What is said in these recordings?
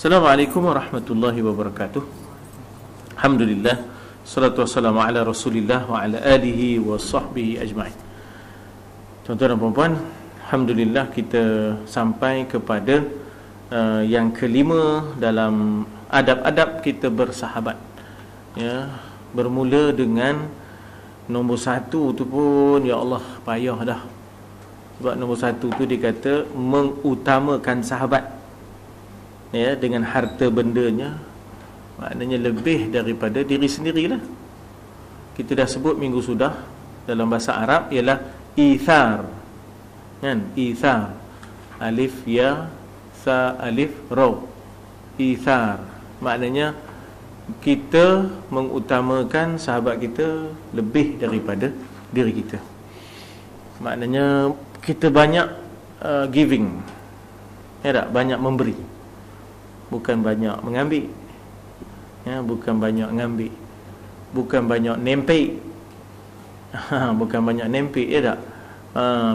Assalamualaikum warahmatullahi wabarakatuh. Alhamdulillah, salatu wassalamu ala Rasulillah wa ala alihi wa sahbihi ajma'in. Tuan-tuan dan puan-puan, alhamdulillah kita sampai kepada yang kelima dalam adab-adab kita bersahabat. Ya, bermula dengan nombor satu tu pun, ya Allah, payah dah. Sebab nombor satu tu dia kata mengutamakan sahabat, ya, dengan harta bendanya, maknanya lebih daripada diri sendirilah. Kita dah sebut minggu sudah, dalam bahasa Arab ialah ithar, kan? Ithar, alif ya sa alif ra, ithar maknanya kita mengutamakan sahabat kita lebih daripada diri kita. Maknanya kita banyak giving, ya tak? Banyak memberi, bukan banyak mengambil, ya, bukan banyak mengambil, bukan banyak nempik, bukan banyak nempik, ya tak?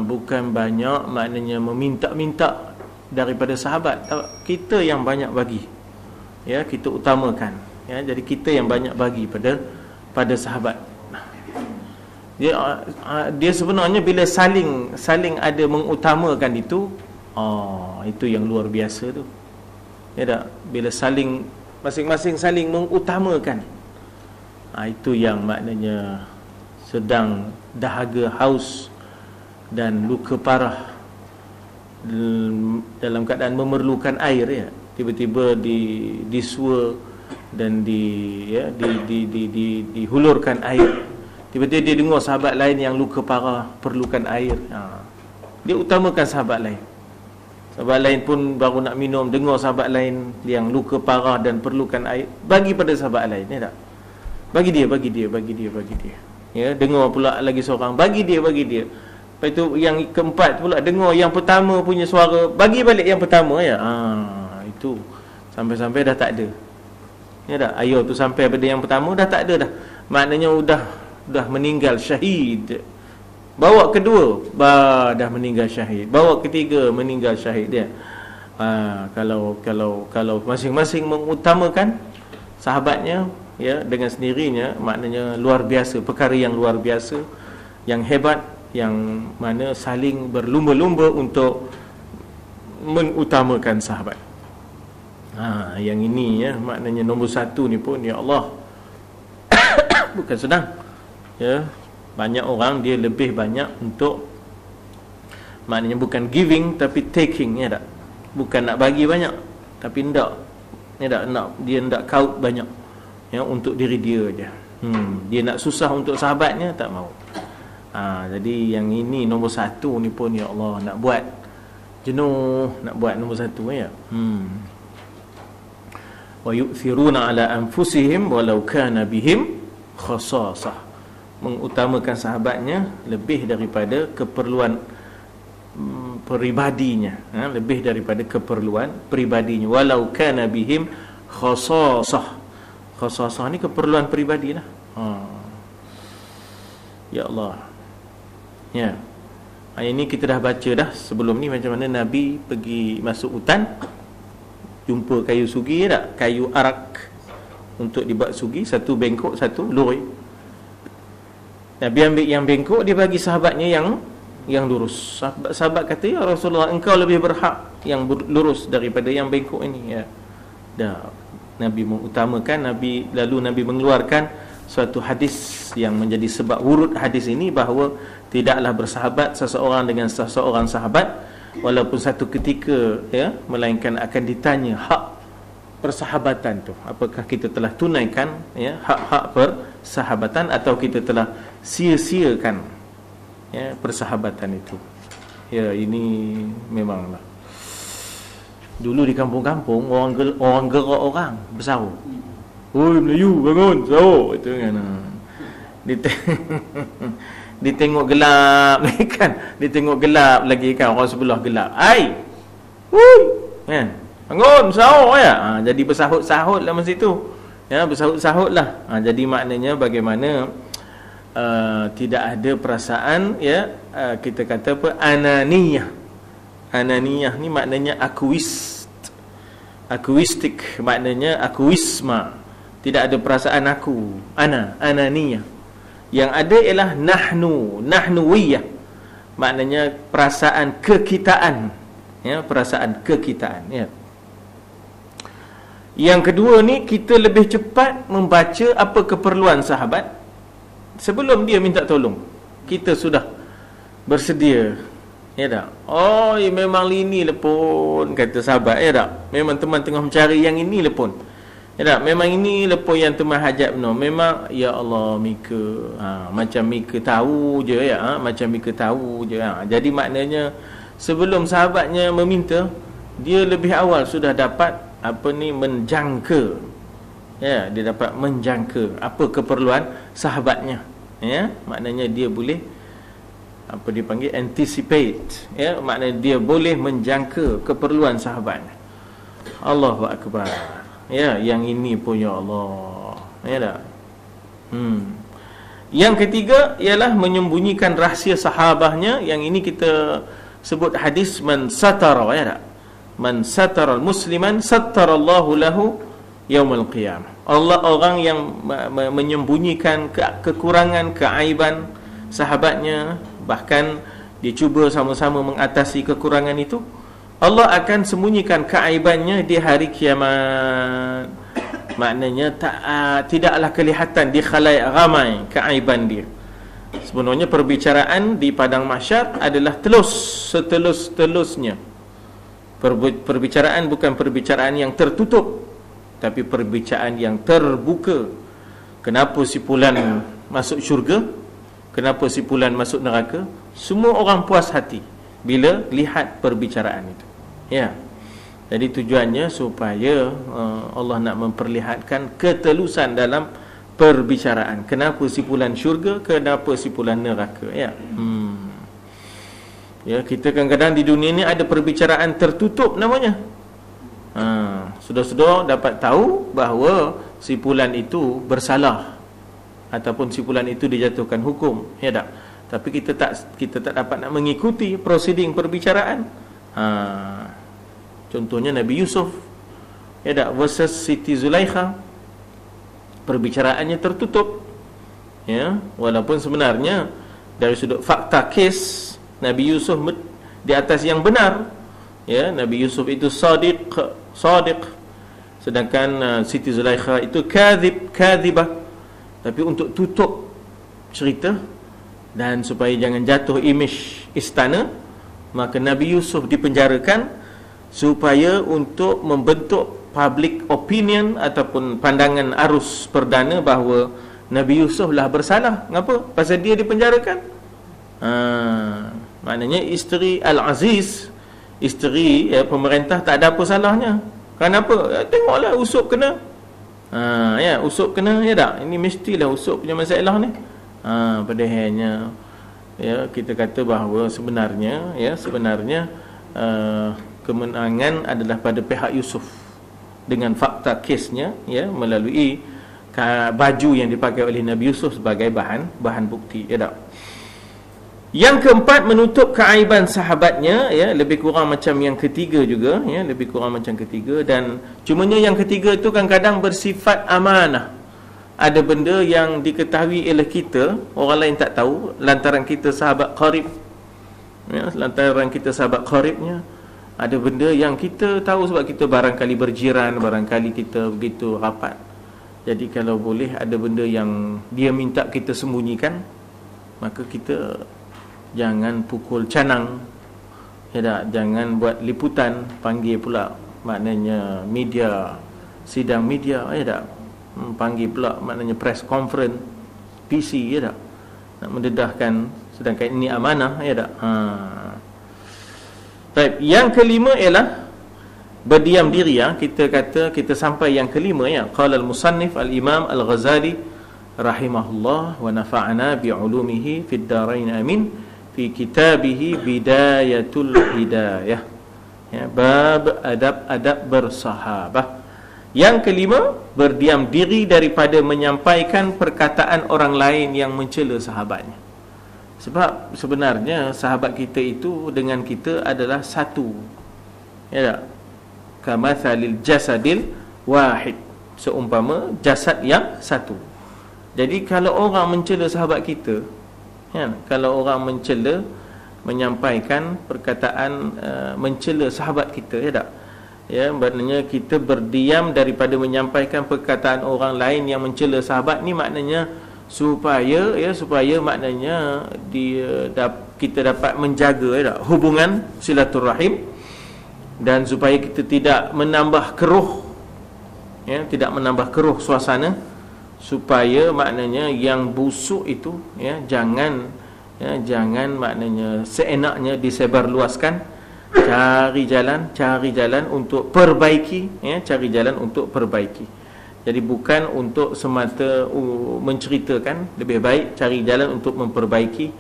Bukan banyak maknanya meminta-minta daripada sahabat. Kita yang banyak bagi, ya, kita utamakan, ya. Jadi kita yang banyak bagi pada sahabat. Dia sebenarnya bila saling ada mengutamakan itu, itu yang luar biasa tu. Ya tak? Bila saling, masing-masing saling mengutamakan, itu yang maknanya sedang dahaga, haus dan luka parah, dalam keadaan memerlukan air, ya, tiba-tiba disua dan dihulurkan air. Tiba-tiba dia dengar sahabat lain yang luka parah perlukan air, dia utamakan sahabat lain. Sahabat lain pun baru nak minum, dengar sahabat lain yang luka parah dan perlukan air, bagi pada sahabat lain, ya tak? Bagi dia. Ya, dengar pula lagi seorang, bagi dia. Lepas tu yang keempat pula dengar yang pertama punya suara, bagi balik yang pertama, ya. Itu sampai-sampai dah tak ada. Ya tak? Air tu sampai pada yang pertama dah tak ada dah. Maknanya dah meninggal syahid. Bawa kedua, dah meninggal syahid. Bawa ketiga, meninggal syahid dia. Kalau masing-masing mengutamakan sahabatnya, ya, dengan sendirinya, maknanya luar biasa, perkara yang luar biasa, yang hebat, yang mana saling berlumba-lumba untuk mengutamakan sahabat. Yang ini, ya, maknanya nombor satu ni pun, ya Allah, bukan senang, ya. Banyak orang dia lebih banyak untuk, maknanya bukan giving tapi taking, ya tak? Bukan nak bagi banyak tapi ndak, ya tak? Dia ndak kaut banyak, ya, untuk diri dia je. Dia nak susah untuk sahabatnya, tak mau. Jadi yang ini nombor satu ni pun, ya Allah, nak buat jenuh nak buat nombor satu, ya. Wa yu'thiruna ala anfusihim walau kana bihim khasasah, mengutamakan sahabatnya lebih daripada keperluan peribadinya, lebih daripada keperluan peribadinya, walau kana bihim khasasah. Khasasah ni keperluan peribadilah. Ya Allah, ya. Ini kita dah baca dah sebelum ni, macam mana Nabi pergi masuk hutan, jumpa kayu sugi, ya tak? Kayu arak untuk dibuat sugi, satu bengkok, satu lurus. Nabi ambil yang bengkok, dia bagi sahabatnya yang lurus. Sahabat kata, ya Rasulullah, engkau lebih berhak yang lurus daripada yang bengkok ini, ya. Dah Nabi mengutamakan. Lalu Nabi mengeluarkan suatu hadis yang menjadi sebab wurud hadis ini, bahawa tidaklah bersahabat seseorang dengan seseorang sahabat walaupun satu ketika, ya, melainkan akan ditanya hak persahabatan tu, apakah kita telah tunaikan, ya, hak-hak persahabatan, atau kita telah sia-siakan, ya, persahabatan itu. Ya, ini memanglah dulu di kampung-kampung orang gerak orang bersahur. Oi Melayu, bangun sahur, itu kan. Ditengok gelap kan, ditengok gelap lagi kan, orang sebelah gelap, ai, hui, kan, bangun sahur, ya. Jadi bersahut-sahut lah masa tu, ya, bersahut-sahut lah. Jadi maknanya bagaimana tidak ada perasaan, ya, kita kata apa, ananiyah. Ananiyah ni maknanya akuis, akuistik, maknanya akuisma, tidak ada perasaan aku, ananiyah. Yang ada ialah nahnuwiyah, maknanya perasaan kekitaan, ya, perasaan kekitaan, ya. Yang kedua ni, kita lebih cepat membaca apa keperluan sahabat sebelum dia minta tolong. Kita sudah bersedia, ya tak? Oh, ya memang ini lah pun, kata sahabat, ya tak? Memang teman tengah mencari yang ini lah pun, ya tak? Memang ini lah pun yang teman hajat benar. Memang, ya Allah, Mika, macam Mika tahu je, ya, macam Mika tahu je, Jadi maknanya sebelum sahabatnya meminta, dia lebih awal sudah dapat menjangka, ya, dia dapat menjangka apa keperluan sahabatnya, ya, maknanya dia boleh dipanggil anticipate, ya, maknanya dia boleh menjangka keperluan sahabatnya. Allahu akbar, ya, yang ini pun ya Allah, ya dah. Yang ketiga ialah menyembunyikan rahsia sahabahnya. Yang ini kita sebut hadis man satara, ya tak? Man satara musliman sattarallahu lahu yaumul qiyamah. Allah, orang yang menyembunyikan kekurangan, keaiban sahabatnya, bahkan dia cuba sama-sama mengatasi kekurangan itu, Allah akan sembunyikan keaibannya di hari kiamat. Maknanya tidaklah kelihatan di khalayak ramai keaiban dia. Sebenarnya perbicaraan di padang mahsyar adalah setelus-telusnya. Perbicaraan bukan perbicaraan yang tertutup, tapi perbicaraan yang terbuka. Kenapa si fulan masuk syurga, kenapa si fulan masuk neraka, semua orang puas hati bila lihat perbicaraan itu, ya. Jadi tujuannya supaya Allah nak memperlihatkan ketelusan dalam perbicaraan. Kenapa si fulan syurga, kenapa si fulan neraka, ya. Ya, kita kadang-kadang di dunia ni ada perbicaraan tertutup namanya. Sudah dapat tahu bahawa si fulan itu bersalah ataupun si fulan itu dijatuhkan hukum, ya tak? Tapi kita tak dapat nak mengikuti prosiding perbicaraan. Contohnya Nabi Yusuf, ya tak, versus Siti Zulaikha. Perbicaraannya tertutup, ya, walaupun sebenarnya dari sudut fakta kes, Nabi Yusuf di atas yang benar, ya. Nabi Yusuf itu sadiq, sedangkan Siti Zulaikha itu kadhibah. Tapi untuk tutup cerita dan supaya jangan jatuh imej istana, maka Nabi Yusuf dipenjarakan supaya untuk membentuk public opinion ataupun pandangan arus perdana bahawa Nabi Yusuf lah bersalah. Kenapa? Pasal dia dipenjarakan. Maknanya isteri Al-Aziz, isteri, ya, pemerintah tak ada apa salahnya. Kenapa? Tengoklah Usop kena. Ya, Usop kena, ya tak? Ini mestilah Usop punya masalah ni. Padahalnya, ya, kita kata bahawa sebenarnya kemenangan adalah pada pihak Yusuf dengan fakta kesnya, ya, melalui baju yang dipakai oleh Nabi Yusuf sebagai bahan bukti, ya tak? Yang keempat, menutup keaiban sahabatnya, ya, lebih kurang macam yang ketiga juga, ya, lebih kurang macam ketiga. Dan cumanya yang ketiga itu kadang-kadang bersifat amanah. Ada benda yang diketahui oleh kita, orang lain tak tahu, lantaran kita sahabat qarib, ya, lantaran kita sahabat qaribnya. Ada benda yang kita tahu sebab kita barangkali berjiran, barangkali kita begitu rapat. Jadi kalau boleh ada benda yang dia minta kita sembunyikan, maka kita jangan pukul canang, ya tak? Jangan buat liputan, panggil pula maknanya media, sidang media, ya tak? Panggil pula maknanya press conference, PC, ya tak? Nak mendedahkan, sedangkan ini amanah, ya tak? Baik, yang kelima ialah berdiam diri, ya. Kita sampai yang kelima, ya. Qala al-musannif al-imam al-Ghazali rahimahullah wa nafa'ana bi'ulumihi fid darain amin fi kitabihi Bidayatul Hidayah, ya, bab adab-adab bersahabah. Yang kelima, berdiam diri daripada menyampaikan perkataan orang lain yang mencela sahabatnya. Sebab sebenarnya sahabat kita itu dengan kita adalah satu, ya tak? kamathalil jasadil wahid, seumpama jasad yang satu. Jadi kalau orang mencela sahabat kita, kan, kalau orang mencela, menyampaikan perkataan mencela sahabat kita, ya tak? Ya, maknanya kita berdiam daripada menyampaikan perkataan orang lain yang mencela sahabat ni, maknanya supaya maknanya kita dapat menjaga, ya tak, hubungan silaturahim, dan supaya kita tidak menambah keruh, ya, tidak menambah keruh suasana, supaya maknanya yang busuk itu, ya, jangan maknanya seenaknya disebarluaskan. Cari jalan untuk perbaiki, ya, cari jalan untuk perbaiki. Jadi bukan untuk semata menceritakan, lebih baik cari jalan untuk memperbaiki,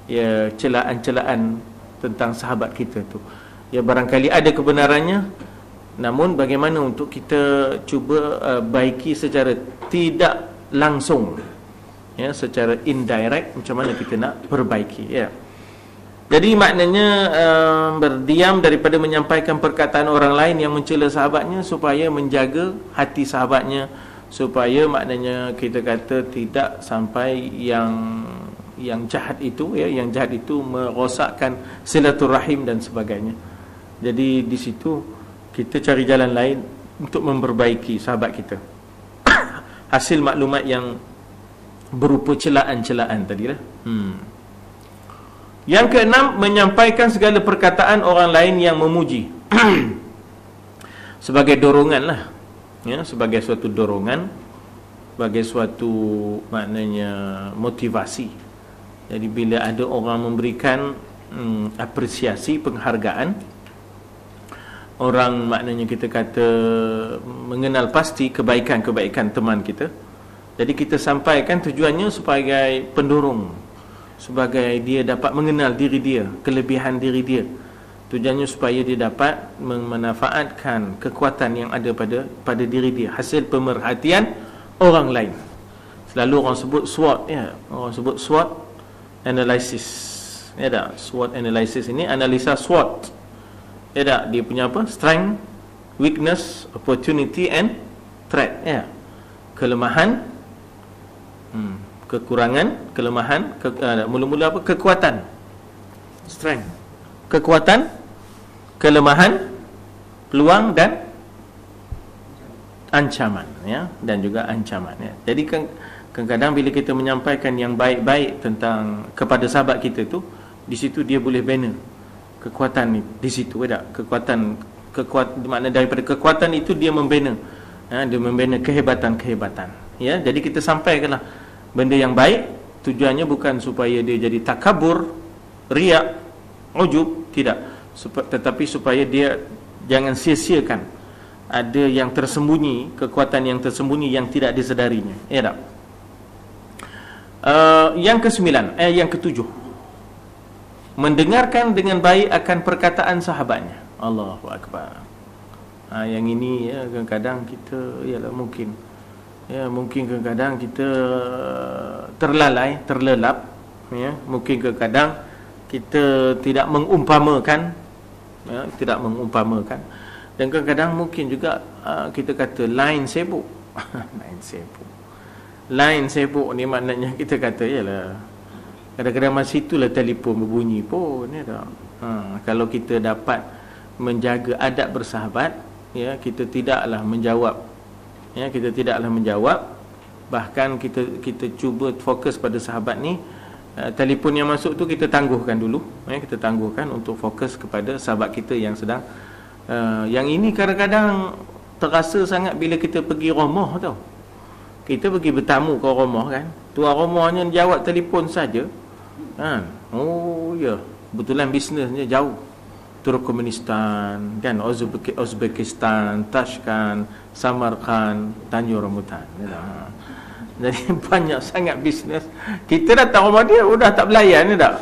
ya, celaan-celaan tentang sahabat kita tu. Ya, barangkali ada kebenarannya, namun bagaimana untuk kita cuba baiki secara tidak langsung, ya, secara indirect, macam mana kita nak perbaiki, ya. Jadi maknanya berdiam daripada menyampaikan perkataan orang lain yang mencela sahabatnya, supaya menjaga hati sahabatnya, supaya maknanya kita kata tidak sampai yang jahat itu, ya, yang jahat itu merosakkan silaturahim dan sebagainya. Jadi di situ kita cari jalan lain untuk memperbaiki sahabat kita. Hasil maklumat yang berupa celaan-celaan tadilah. Yang keenam, menyampaikan segala perkataan orang lain yang memuji sebagai dorongan lah, ya, sebagai suatu dorongan, sebagai suatu maknanya motivasi. Jadi bila ada orang memberikan apresiasi, penghargaan, orang maknanya kita kata mengenal pasti kebaikan-kebaikan teman kita, jadi kita sampaikan tujuannya sebagai pendorong, sebagai dia dapat mengenal diri dia, kelebihan diri dia. Tujuannya supaya dia dapat memanfaatkan kekuatan yang ada pada diri dia, hasil pemerhatian orang lain. Selalu orang sebut SWOT, ya, orang sebut SWOT analysis, ya tak? SWOT analysis ini analisa SWOT, ya tak? Dia punya apa? Strength, weakness, opportunity and threat, ya. Kelemahan, kekurangan, kelemahan, mula-mula apa? Kekuatan, strength, kekuatan, kelemahan, peluang dan ancaman, ya, dan juga ancaman, ya. Jadi kadang-kadang bila kita menyampaikan yang baik-baik tentang kepada sahabat kita tu, di situ dia boleh bina kekuatan ni, di situ ada kekuatan, makna daripada kekuatan itu dia membina, ya, dia membina kehebatan-kehebatan, ya. Jadi kita sampaikanlah benda yang baik, tujuannya bukan supaya dia jadi takabur, riak, ujub, tidak, tetapi supaya dia jangan sia-siakan ada yang tersembunyi, kekuatan yang tersembunyi yang tidak disedarinya, ya tak? Yang ketujuh, mendengarkan dengan baik akan perkataan sahabatnya. Allahu Akbar. Yang ini, ya, kadang-kadang kita, ialah mungkin kadang-kadang kita terlelap, ya, mungkin kadang-kadang kita tidak mengumpamakan, ya, dan kadang-kadang mungkin juga kita kata lain sibuk. Lain sibuk ni maknanya kita kata, yalah, kadang-kadang masa itulah telefon berbunyi pun, ya tak? Kalau kita dapat menjaga adab bersahabat, ya, kita tidaklah menjawab, ya, kita tidaklah menjawab, bahkan kita cuba fokus pada sahabat ni. Telefon yang masuk tu kita tangguhkan dulu, ya, kita tangguhkan untuk fokus kepada sahabat kita yang sedang yang ini kadang-kadang terasa sangat bila kita pergi rumah tau. Kita pergi bertamu ke rumah, kan, tuan rumahnya jawab telefon saja, kan. Oh ya, kebetulan bisnesnya jauh, Turkmenistan, kan, Uzbekistan, Tashkent, Samarkand, Tanjung Rambutan, ya. Jadi banyak sangat bisnes. Kita datang rumah dia sudah tak belayan, ya tak?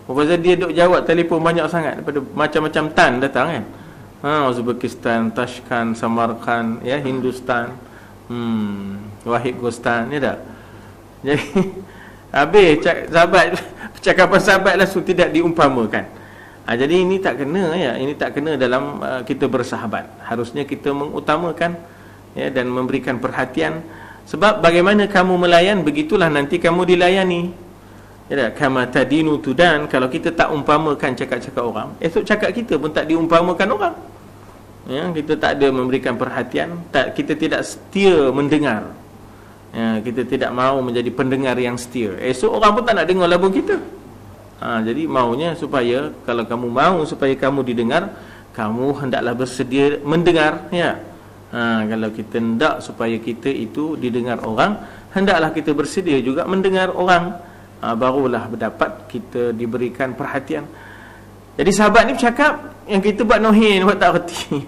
Pasal dia duk jawab telefon banyak sangat daripada macam-macam tan datang, kan. Uzbekistan, Tashkent, Samarkand, ya, Hindustan, Wahid Gostan, ya tak? Jadi habis sahabat, percakapan sahabat langsung tidak diumpamakan. Jadi ini tak kena ya, ini tak kena dalam kita bersahabat. Harusnya kita mengutamakan ya, dan memberikan perhatian, sebab bagaimana kamu melayan, begitulah nanti kamu dilayani. Ya, kama tadinu tudan. Kalau kita tak umpamakan cakap-cakap orang, esok cakap kita pun tak diumpamakan orang. Ya, kita tak ada memberikan perhatian, kita tidak setia mendengar. Ya, kita tidak mahu menjadi pendengar yang setia. Esok orang pun tak nak dengar lagu kita. Jadi maunya supaya, kalau kamu mahu supaya kamu didengar, kamu hendaklah bersedia mendengar ya. Kalau kita hendak supaya kita itu didengar orang, hendaklah kita bersedia juga mendengar orang. Barulah dapat kita diberikan perhatian. Jadi sahabat ni bercakap, yang kita buat nohin, buat tak reti.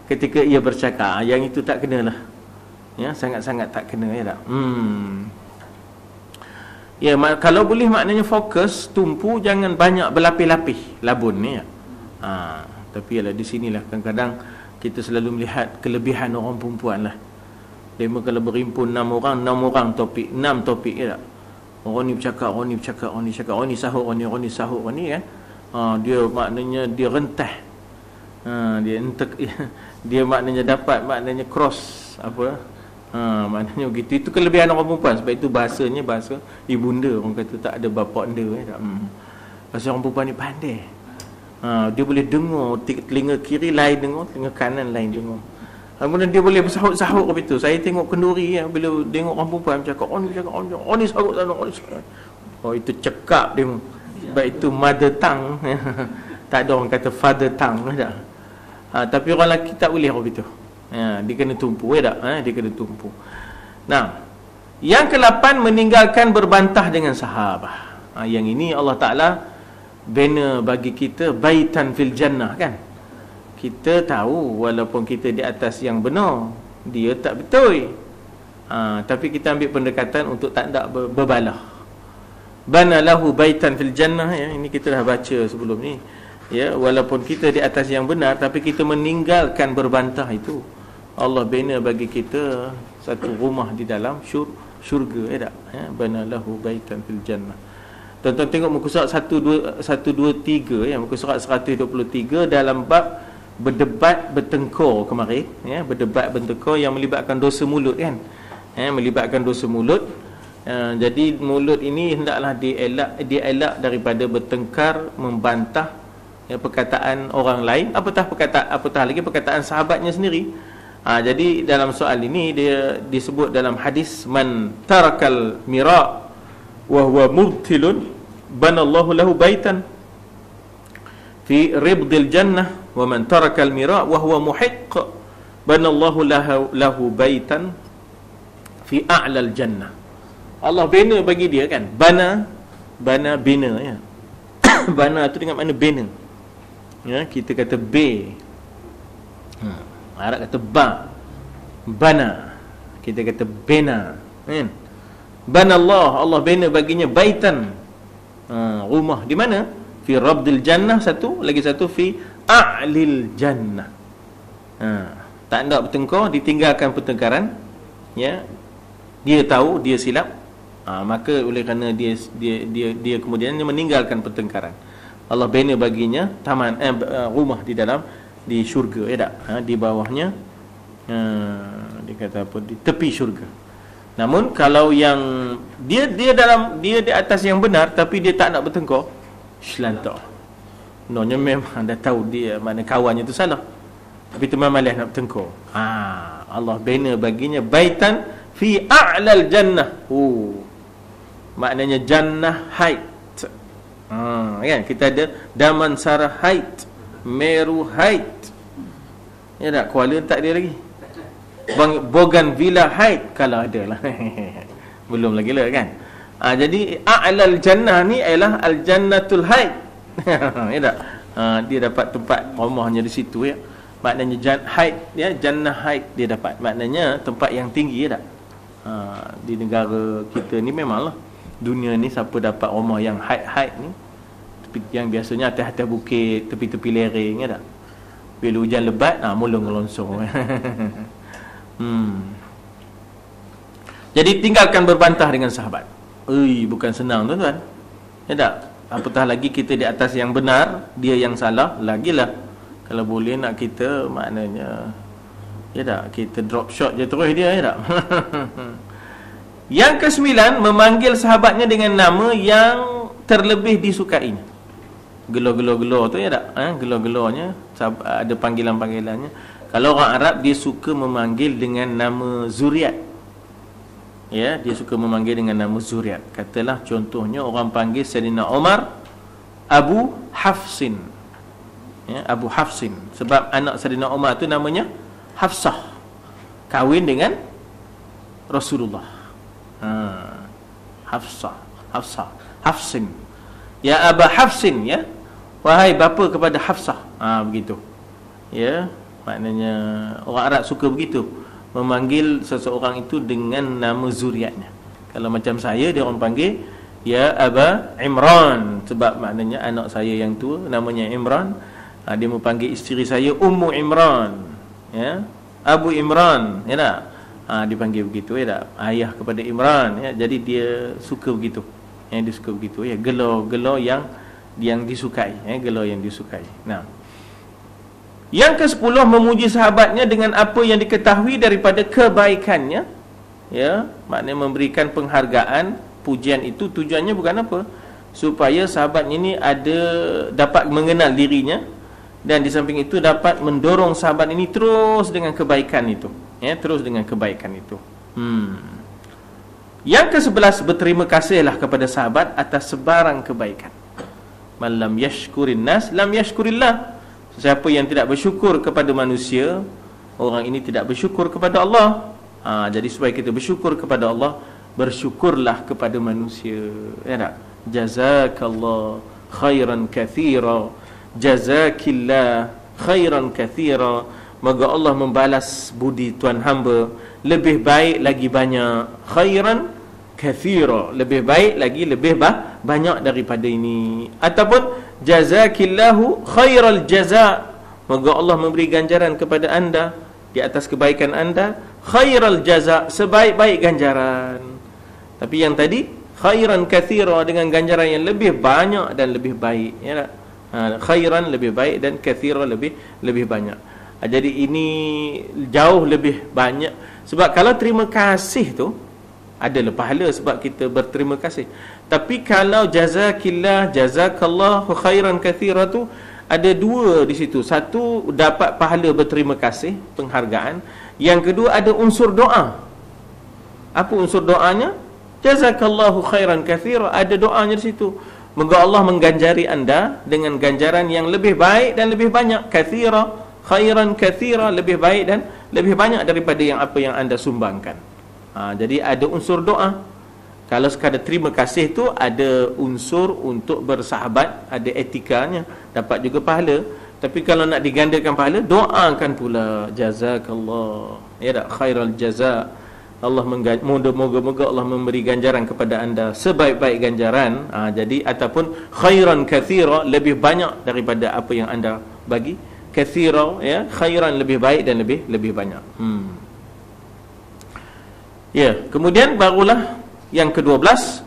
Ketika ia bercakap, yang itu tak kenalah. Ya, sangat-sangat tak kena ya tak. Ya, kalau boleh maknanya fokus, tumpu, jangan banyak berlapis-lapis labun ni ya. Tapi ialah di sinilah kadang-kadang kita selalu melihat kelebihan orang perempuan lah. Demo kalau berimpun 6 orang topik, 6 topik ya tak. Orang ni bercakap, orang ni bercakap, orang ni cakap, orang ni sahut, orang ni sahut, orang ni kan. Dia maknanya dia rentah. Dia maknanya dapat, maknanya cross apa? Maknanya begitu. Itu kelebihan orang perempuan. Sebab itu bahasanya bahasa ibunda. Orang kata tak ada bapa anda tak? Bahasa orang perempuan ni pandai. Dia boleh dengar, telinga kiri lain dengar, telinga kanan lain dengar. Kemudian dia boleh bersahut-sahut ke itu. Saya tengok kenduri ya, bila tengok orang perempuan bercakap, oh ni sahut sana, oh ni sahut. Oh itu cekap dia. Sebab itu mother tongue. Tak ada orang kata father tongue tak? Tapi orang lelaki tak boleh begitu. Dia kena tumpu ya tak? Dia kena tumpu. Nah, yang ke-8, meninggalkan berbantah dengan sahabat. Yang ini Allah Ta'ala bina bagi kita baitan fil jannah kan. Kita tahu walaupun kita di atas yang benar, dia tak betul. Tapi kita ambil pendekatan untuk tak nak berbalah. Bana lahu baitan fil jannah ya, ini kita dah baca sebelum ni. Ya, walaupun kita di atas yang benar, tapi kita meninggalkan berbantah itu, Allah bina bagi kita satu rumah di dalam syurga ya tak? Ya, bana lahu baitan fil jannah. Tuan-tuan tengok muka surat 123 ya, muka surat 123 dalam bab berdebat bertengkar kemarin ya, berdebat bertengkar yang melibatkan dosa mulut kan. Melibatkan dosa mulut. Jadi mulut ini hendaklah dielak daripada bertengkar, membantah ya, perkataan orang lain, apatah lagi perkataan sahabatnya sendiri. Jadi dalam soal ini dia disebut dalam hadis, man tarakal mira wa huwa mubtilun banallahu lahu baitan fi ribdil jannah wa man tarakal mira wa huwa muhiq banallahu lahu baitan fi a'lal jannah. Allah bina bagi dia kan, bina ya. Bana tu dengan makna bina ya, kita kata b, Arab kata ba, bana, kita kata bina kan. Bana Allah bina baginya baitan, rumah di mana? Fi rabdil jannah, satu lagi satu fi a'lil jannah. Tak nak bertengkar, ditinggalkan pertengkaran ya. Dia tahu dia silap, maka oleh kerana dia kemudian meninggalkan pertengkaran, Allah bina baginya taman rumah di syurga ya tak? Di bawahnya dia kata apa, di tepi syurga. Namun kalau yang dia di atas yang benar, tapi dia tak nak bertengkar, selantak. Nonnya memang dah tahu dia mana kawannya tu salah, tapi tu memang malah nak bertengkar. Allah bina baginya baitan fi a'lal jannah. Maknanya jannah height. Kan kita ada Damansara height, Meru height. Ya tak, Kuala tak ada lagi. Bougainvillea height kalau ada lah. Belum lagi lah kan. Jadi a'lal jannah ni ialah al-jannatul height. Ya tak? Dia dapat tempat rumahnya di situ ya. Maknanya height ya, jannah height dia dapat. Maknanya tempat yang tinggi ya tak? Di negara kita ni memanglah, dunia ni siapa dapat rumah yang height ni, yang biasanya atas-atas bukit, tepi-tepi lereng ya tak? Bila hujan lebat, mula ngelongsor. Jadi tinggalkan berbantah dengan sahabat. Bukan senang tuan-tuan. Ya tak? apatah lagi kita di atas yang benar, dia yang salah, lagilah. Kalau boleh nak kita, maknanya ya tak, kita drop shot je terus dia, ya tak. Yang ke-9, memanggil sahabatnya dengan nama yang terlebih disukainya. Gelo-gelo-gelo tu, ya tak, gelo-gelonya ada panggilan-panggilannya. Kalau orang Arab, dia suka memanggil dengan nama zuriat. Ya, dia suka memanggil dengan nama zuriat. Katalah contohnya orang panggil Sayyidina Umar Abu Hafsin. Ya, Abu Hafsin. Sebab anak Sayyidina Umar tu namanya Hafsah, kahwin dengan Rasulullah. Hafsin. Ya Aba Hafsin, ya, wahai bapa kepada Hafsah. Begitu. Ya, maknanya orang Arab suka begitu, memanggil seseorang itu dengan nama zuriatnya. Kalau macam saya, dia orang panggil ya Aba Imran, sebab maknanya anak saya yang tua namanya Imran. Dia mau panggil isteri saya Ummu Imran, ya, Abu Imran, ya tak? Dipanggil begitu, ya tak? Ayah kepada Imran, ya. Jadi dia suka begitu, ya, dia suka begitu, ya. Gelo yang disukai, ya, gelo yang disukai. Nah, yang ke-10, memuji sahabatnya dengan apa yang diketahui daripada kebaikannya. Ya, maknanya memberikan penghargaan, pujian itu tujuannya bukan apa? Supaya sahabatnya ini dapat mengenal dirinya, dan di samping itu dapat mendorong sahabat ini terus dengan kebaikan itu, ya, terus dengan kebaikan itu. Yang ke-11, berterima kasihlah kepada sahabat atas sebarang kebaikan. Man lam yashkurin nas lam yashkurillah. Siapa yang tidak bersyukur kepada manusia, orang ini tidak bersyukur kepada Allah. Jadi supaya kita bersyukur kepada Allah, bersyukurlah kepada manusia, ya tak? Jazakallah khairan kathira, jazakillah khairan kathira. Moga Allah membalas budi tuan hamba lebih baik lagi banyak. Khairan kathira, lebih baik lagi, lebih banyak daripada ini. Ataupun jazakillahu khairal jaza, moga Allah memberi ganjaran kepada anda di atas kebaikan anda. Khairal jaza, sebaik-baik ganjaran. Tapi yang tadi khairan kathira, dengan ganjaran yang lebih banyak dan lebih baik, ya tak? Khairan lebih baik dan kathira lebih banyak. Jadi ini jauh lebih banyak. Sebab kalau terima kasih tu adalah pahala sebab kita berterima kasih. Tapi kalau jazakillah, jazakallahu khairan kathira tu ada dua di situ. Satu, dapat pahala berterima kasih, penghargaan. Yang kedua, ada unsur doa. Apa unsur doanya? Jazakallahu khairan kathira, ada doanya di situ. Moga Allah mengganjari anda dengan ganjaran yang lebih baik dan lebih banyak. Kathira, khairan kathira, lebih baik dan lebih banyak daripada apa yang anda sumbangkan. Jadi ada unsur doa. Kalau sekadar terima kasih tu ada unsur untuk bersahabat, ada etikanya, dapat juga pahala. Tapi kalau nak digandakan pahala, doakan pula jazakallah, ya tak, khairal jaza. Allah moga-moga Allah memberi ganjaran kepada anda sebaik-baik ganjaran. Jadi ataupun khairan kathira, lebih banyak daripada apa yang anda bagi. Kathira, ya, khairan, lebih baik dan lebih banyak. Ya, kemudian barulah yang ke-12,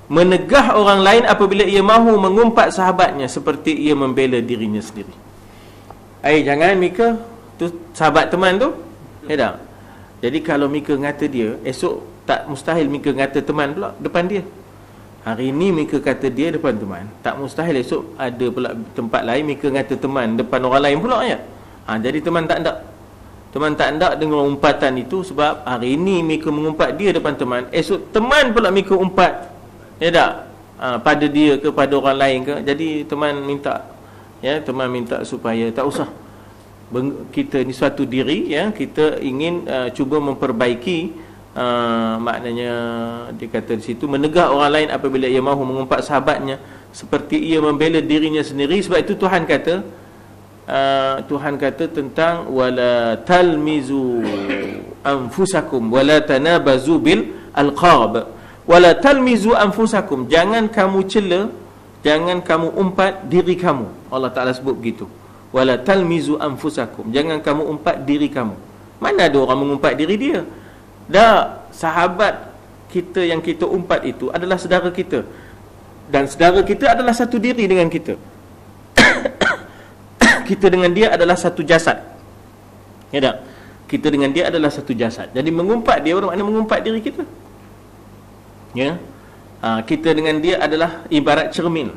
menegah orang lain apabila ia mahu mengumpat sahabatnya seperti ia membela dirinya sendiri. Jangan Mika tu sahabat teman tu, ya tak? Jadi kalau Mika ngata dia, esok tak mustahil Mika ngata teman pula depan dia. Hari ni Mika kata dia depan teman, tak mustahil esok ada pula tempat lain Mika ngata teman depan orang lain pula, ya. Jadi teman tak hendak dengan umpatan itu. Sebab hari ini Mika mengumpat dia depan teman, esok teman pula Mika umpat, ya tak, pada dia ke pada orang lain ke. Jadi teman minta, ya, teman minta supaya tak usah, kita ni suatu diri, ya, kita ingin cuba memperbaiki, maknanya dia kata di situ, menegah orang lain apabila ia mahu mengumpat sahabatnya seperti ia membela dirinya sendiri. Sebab itu Tuhan kata tentang wala talmizu anfusakum wala tanabazu bil alqab. Wala talmizu anfusakum, jangan kamu cela, jangan kamu umpat diri kamu. Allah Ta'ala sebut begitu. Wala talmizu anfusakum, jangan kamu umpat diri kamu. Mana ada orang mengumpat diri dia? Dah, sahabat kita yang kita umpat itu adalah saudara kita. Dan saudara kita adalah satu diri dengan kita. Kita dengan dia adalah satu jasad. Ya tak? Kita dengan dia adalah satu jasad. Jadi mengumpat dia bermakna mengumpat diri kita. Ya. Kita dengan dia adalah ibarat cermin.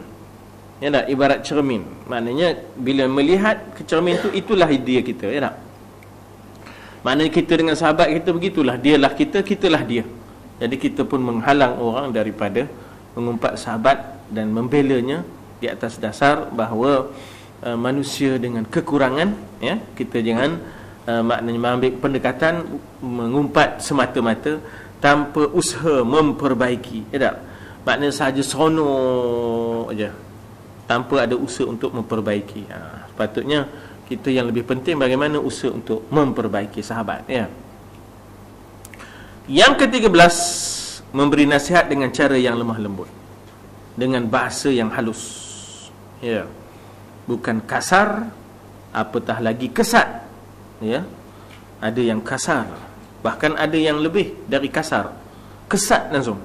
Ya tak? Ibarat cermin. Maknanya bila melihat ke cermin tu, itulah dia kita. Ya tak? Maknanya kita dengan sahabat kita begitulah. Dialah kita, kitalah dia. Jadi kita pun menghalang orang daripada mengumpat sahabat dan membelanya di atas dasar bahawa manusia dengan kekurangan, ya, kita jangan maknanya mengambil pendekatan mengumpat semata-mata tanpa usaha memperbaiki. Ya tak? Maknanya sahaja seronok aja tanpa ada usaha untuk memperbaiki. Sepatutnya kita yang lebih penting bagaimana usaha untuk memperbaiki sahabat, ya. Yang ke-13, memberi nasihat dengan cara yang lemah lembut, dengan bahasa yang halus, ya, bukan kasar, apatah lagi kesat, ya. Ada yang kasar, bahkan ada yang lebih dari kasar, kesat langsung.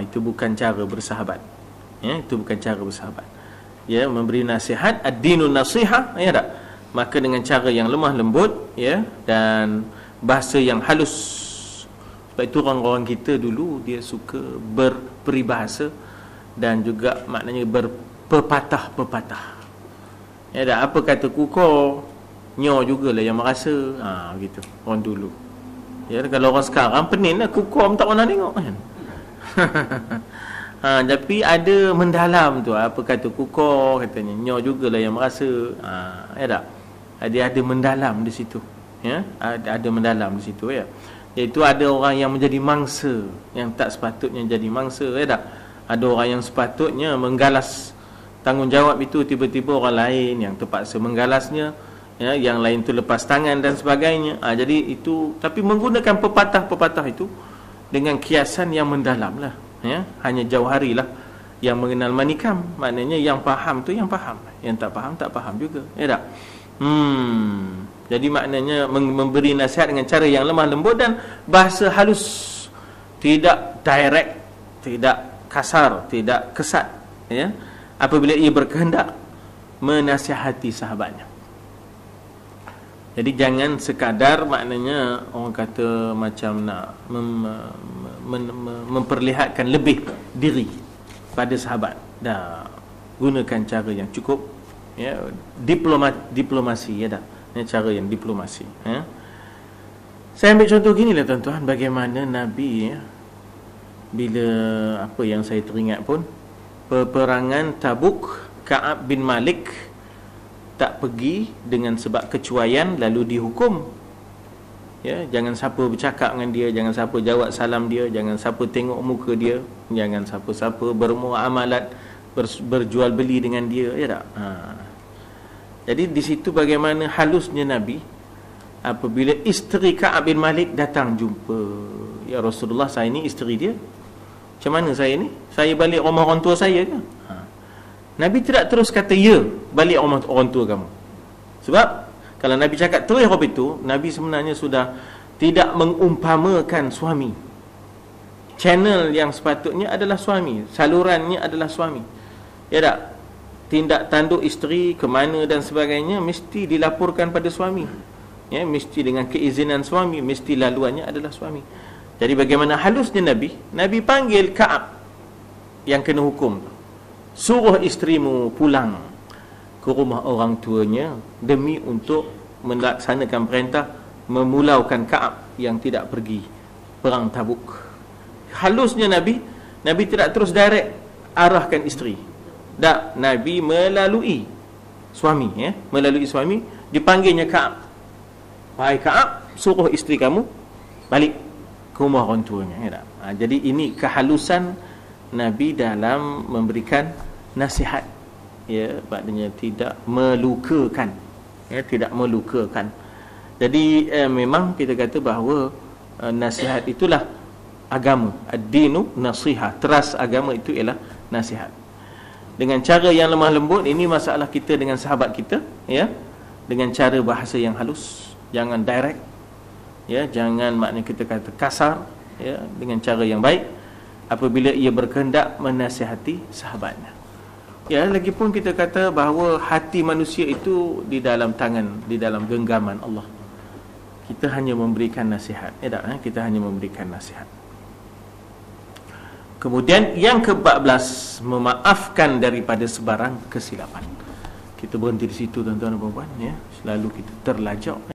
Itu bukan cara bersahabat, ya, itu bukan cara bersahabat. Ya, memberi nasihat, ad-dinun nasihah, ya tak? Maka dengan cara yang lemah lembut, ya, dan bahasa yang halus. Sebab itu orang-orang kita dulu dia suka berperibahasa dan juga maknanya berpepatah-pepatah. Ya dah, apa kata kukor, nyo jugalah yang merasa. Gitu orang dulu. Ya, kalau orang sekarang pening lah, kukor tak pernah tengok kan. Tapi ada mendalam tu, apa kata kukor, katanya nyo jugalah yang merasa. Ya tak? Ada mendalam di situ. Ya, ada mendalam di situ, ya. Iaitu ada orang yang menjadi mangsa yang tak sepatutnya jadi mangsa, ya tak? Ada orang yang sepatutnya menggalas tanggungjawab itu, tiba-tiba orang lain yang terpaksa menggalasnya, ya, yang lain tu lepas tangan dan sebagainya. Jadi itu, tapi menggunakan pepatah-pepatah itu dengan kiasan yang mendalam lah, ya. Hanya jauh hari lah yang mengenal manikam. Maknanya yang faham tu yang faham, yang tak faham juga, ya tak? Jadi maknanya memberi nasihat dengan cara yang lemah lembut dan bahasa halus, tidak direct, tidak kasar, tidak kesat, ya, apabila ia berkehendak menasihati sahabatnya. Jadi jangan sekadar maknanya orang kata macam nak memperlihatkan lebih diri pada sahabat. Dah, gunakan cara yang cukup, ya, diplomasi, ya dah. Ini cara yang diplomasi, ya. Saya ambil contoh gini lah tuan-tuan, bagaimana Nabi, ya, bila apa yang saya teringat pun, peperangan Tabuk, Ka'ab bin Malik tak pergi dengan sebab kecuaian lalu dihukum. Ya, jangan siapa bercakap dengan dia, jangan siapa jawab salam dia, jangan siapa tengok muka dia, jangan siapa-siapa bermuamalat, berjual beli dengan dia, ya tak? Jadi di situ bagaimana halusnya Nabi apabila isteri Ka'ab bin Malik datang jumpa, ya Rasulullah, saya ni isteri dia, macam mana saya ni? Saya balik rumah orang tua saya ke? Nabi tidak terus kata ya, balik rumah orang tua kamu. Sebab kalau Nabi cakap terus apa itu, Nabi sebenarnya sudah tidak mengumpamakan suami. Channel yang sepatutnya adalah suami, salurannya adalah suami, ya tak? Tindak tanduk isteri ke mana dan sebagainya mesti dilaporkan pada suami, ya, mesti dengan keizinan suami, mesti laluannya adalah suami. Jadi bagaimana halusnya Nabi panggil Ka'ab yang kena hukum, suruh isterimu pulang ke rumah orang tuanya demi untuk melaksanakan perintah memulaukan Ka'ab yang tidak pergi perang Tabuk. Halusnya Nabi tidak terus direct arahkan isteri. Tak, Nabi melalui suami, ya, melalui suami, dipanggilnya Ka'ab. Wahai Ka'ab, suruh isteri kamu balik ke rumah orang tuanya, ya tak? Jadi ini kehalusan Nabi dalam memberikan nasihat, ya, maknanya tidak melukakan, ya, tidak melukakan. Jadi memang kita kata bahawa nasihat itulah agama. Ad-dinu nasihah, teras agama itu ialah nasihat. Dengan cara yang lemah lembut, ini masalah kita dengan sahabat kita, ya, dengan cara bahasa yang halus, jangan direct, ya, jangan maknanya kita kata kasar, ya, dengan cara yang baik, apabila ia berkehendak menasihati sahabatnya. Ya, lagipun kita kata bahawa hati manusia itu di dalam tangan, di dalam genggaman Allah. Kita hanya memberikan nasihat. Kita hanya memberikan nasihat. Kemudian yang ke-14, memaafkan daripada sebarang kesilapan. Kita berhenti di situ tuan-tuan dan puan-puan, ya. Selalu kita terlajak,